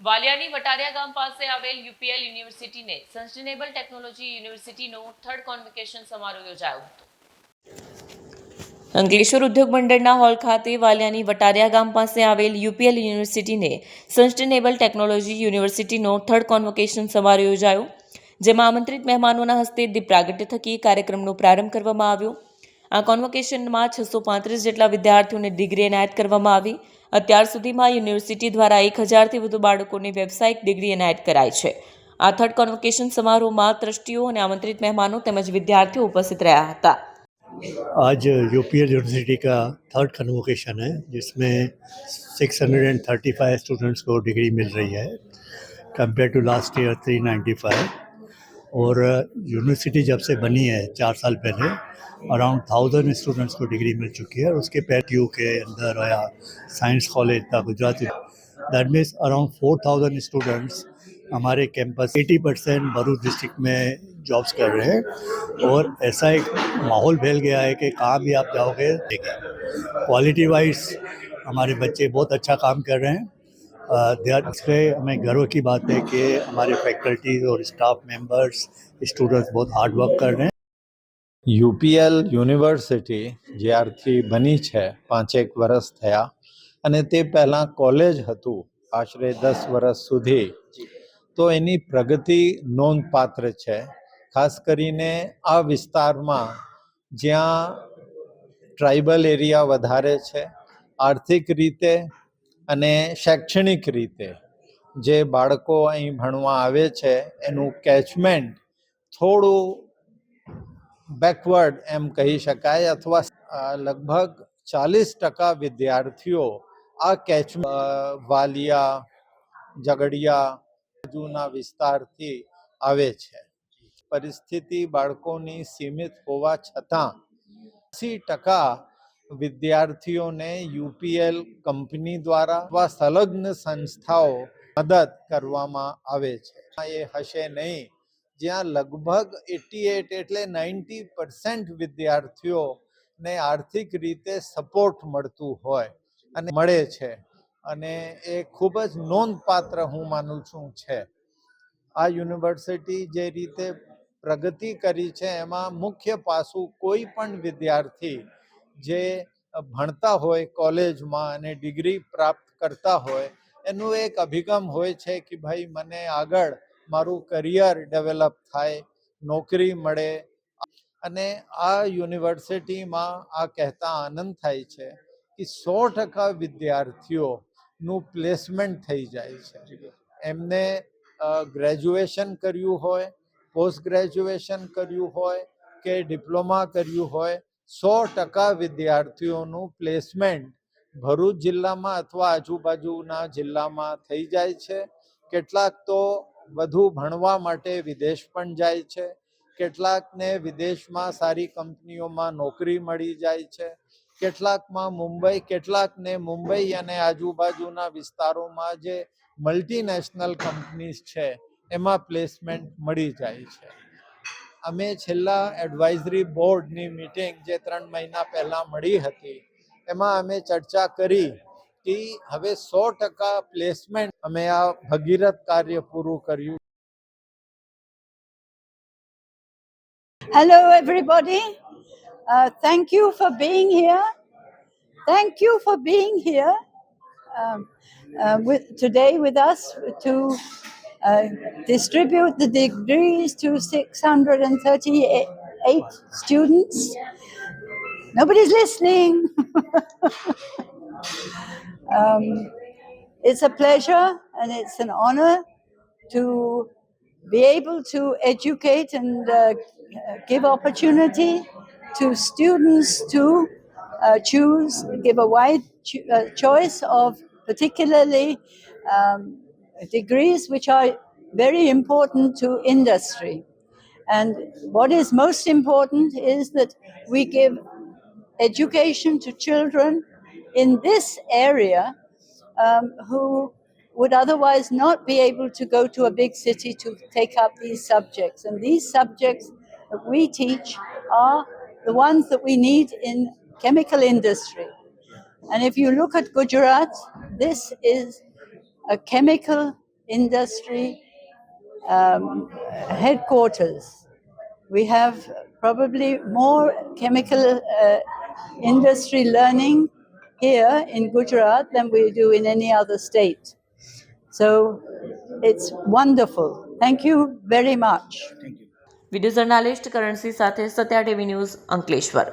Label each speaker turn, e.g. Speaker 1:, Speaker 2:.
Speaker 1: વાલિયાની વટારિયા ગામ પાસે આવેલ યુપીએલ યુનિવર્સિટીને સસ્ટેનેબલ ટેકનોલોજી યુનિવર્સિટીનો થર્ડ કોન્વોકેશન સમારોહ યોજાયો હતો. અંકલેશ્વર ઉદ્યોગ મંડળના હોલ ખાતે વાલિયાની વટારિયા ગામ પાસે આવેલ યુપીએલ યુનિવર્સિટીને સસ્ટેનેબલ ટેકનોલોજી યુનિવર્સિટીનો થર્ડ કોન્વોકેશન સમારોહ યોજાયો, જેમાં આમંત્રિત મહેમાનોના હસ્તે દીપ પ્રાગટ્ય થકી કાર્યક્રમનો પ્રારંભ કરવામાં આવ્યો. આ કોન્વોકેશનમાં 635 જેટલા વિદ્યાર્થીઓને ડિગ્રી એનાયત કરવામાં આવી. અત્યાર સુધીમાં યુનિવર્સિટી દ્વારા 1000થી વધુ બાળકોને વ્યવસાયિક ડિગ્રી એનાયત કરાઈ છે. આ થર્ડ કોન્વોકેશન સમારોહમાં ટ્રસ્ટીઓ અને આમંત્રિત મહેમાનો તેમજ વિદ્યાર્થીઓ ઉપસ્થિત રહ્યા હતા.
Speaker 2: आज यूपीएल यूनिवर्सिटी का थर्ड कन्वोकेशन है, जिसमें 635 स्टूडेंट्स को डिग्री मिल रही है कंपेयर टू लास्ट ईयर 395. और यूनिवर्सिटी जब से बनी है 4 साल पहले अराउंड 1000 स्टूडेंट्स को डिग्री मिल चुकी है. और उसके पहले के अंदर या साइंस कॉलेज था Gujarat, that means around 4000 students हमारे कैंपस 80% भरूच डिस्ट्रिक्ट में जॉब्स कर रहे हैं. और ऐसा एक माहौल फैल गया है कि कहाँ भी आप जाओगे देखिए क्वालिटी वाइज हमारे बच्चे बहुत अच्छा काम कर रहे हैं. इससे हमें गर्व की बात है कि हमारे फैकल्टीज और स्टाफ मेंबर्स स्टूडेंट्स बहुत हार्ड वर्क कर रहे हैं.
Speaker 3: યુપીએલ યુનિવર્સિટી જ્યારથી બની છે 5-1 વર્ષ થયા, અને તે પહેલાં કોલેજ હતું આશરે 10 વર્ષ સુધી, તો એની પ્રગતિ નોંધપાત્ર છે. ખાસ કરીને આ વિસ્તારમાં જ્યાં ટ્રાઇબલ એરિયા વધારે છે, આર્થિક રીતે અને શૈક્ષણિક રીતે જે બાળકો અહીં ભણવા આવે છે એનું કેચમેન્ટ થોડું બેકવર્ડ એમ કહી શકાય, અથવા લગભગ 40% વિદ્યાર્થીઓ આ વાલિયા, ઝઘડિયા બાજુના વિસ્તારથી આવે છે. પરિસ્થિતિ બાળકોની સીમિત હોવા છતાં 80% વિદ્યાર્થીઓને યુપીએલ કંપની દ્વારા અથવા સંલગ્ન સંસ્થાઓ મદદ કરવામાં આવે છે. એ હશે નહીં જ્યાં લગભગ 88 એટલે 90% વિદ્યાર્થીઓને આર્થિક રીતે સપોર્ટ મળતું હોય અને મળે છે, અને એ ખૂબ જ નોંધપાત્ર હું માનું છું છે. આ યુનિવર્સિટી જે રીતે પ્રગતિ કરી છે એમાં મુખ્ય પાસું કોઈ પણ વિદ્યાર્થી જે ભણતા હોય કોલેજમાં અને ડિગ્રી પ્રાપ્ત કરતા હોય એનું એક અભિગમ હોય છે કે ભાઈ મને આગળ મારું કરિયર ડેવલપ થાય, નોકરી મળે. અને આ યુનિવર્સિટીમાં આ કહેતા આનંદ થાય છે કે 100% વિદ્યાર્થીઓનું પ્લેસમેન્ટ થઈ જાય છે. એમને ગ્રેજ્યુએશન કર્યું હોય, પોસ્ટ ગ્રેજ્યુએશન કર્યું હોય કે ડિપ્લોમા કર્યું હોય, 100% વિદ્યાર્થીઓનું પ્લેસમેન્ટ ભરૂચ જિલ્લામાં અથવા આજુબાજુના જિલ્લામાં થઈ જાય છે. કેટલાક તો વધુ ભણવા માટે વિદેશ પણ જાય છે, કેટલાકને વિદેશમાં સારી કંપનીઓમાં નોકરી મળી જાય છે, કેટલાકને મુંબઈ અને આજુબાજુના વિસ્તારોમાં જે મલ્ટીનેશનલ કંપનીઝ છે એમાં પ્લેસમેન્ટ મળી જાય છે. અમે છેલ્લા એડવાઇઝરી બોર્ડની મીટિંગ જે 3 મહિના પહેલાં મળી હતી એમાં અમે ચર્ચા કરી કે હવે 100% પ્લેસમેન્ટ અમે આ ભગીરથ કાર્ય પૂરું કર્યું.
Speaker 4: Hello everybody, thank you for being here. Thank you for being here today with us to distribute the degrees to 638 students. Nobody's listening. It's a pleasure and it's an honor to be able to educate and give opportunity to students to give a wide choice of particularly degrees which are very important to industry. And what is most important is that we give education to children in this area who would otherwise not be able to go to a big city to take up these subjects. And these subjects that we teach are the ones that we need in chemical industry. And if you look at Gujarat, this is a chemical industry headquarters. We have probably more chemical industry learning here in Gujarat than we do in any other state. So it's wonderful. Thank you very much.
Speaker 1: Video journalist Karansinh સાથે Satya TV news Ankleshwar.